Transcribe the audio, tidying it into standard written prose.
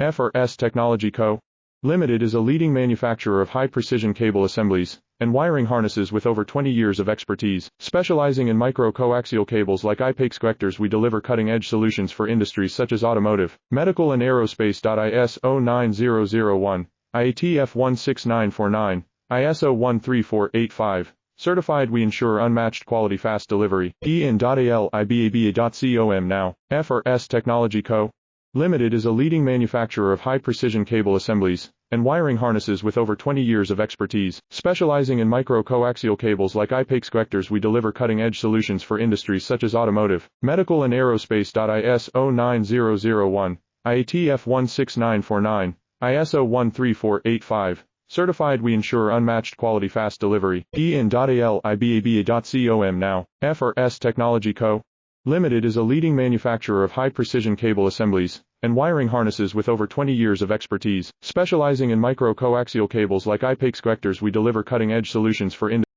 FRS Technology Co. Limited is a leading manufacturer of high-precision cable assemblies and wiring harnesses with over 20 years of expertise. Specializing in micro-coaxial cables like IPAX connectors, we deliver cutting-edge solutions for industries such as automotive, medical and aerospace. ISO9001, IATF 16949, ISO 13485. Certified, we ensure unmatched quality, fast delivery. EN.ALIBABA.com now. FRS Technology Co. Limited is a leading manufacturer of high-precision cable assemblies and wiring harnesses with over 20 years of expertise. Specializing in micro-coaxial cables like IPAX connectors, we deliver cutting-edge solutions for industries such as automotive, medical and aerospace. ISO9001, IATF 16949, ISO 13485. Certified, we ensure unmatched quality, fast delivery. EN.ALIBABA.com now. FRS Technology Co. Limited is a leading manufacturer of high-precision cable assemblies and wiring harnesses with over 20 years of expertise. Specializing in micro-coaxial cables like IPAX connectors, we deliver cutting-edge solutions for industries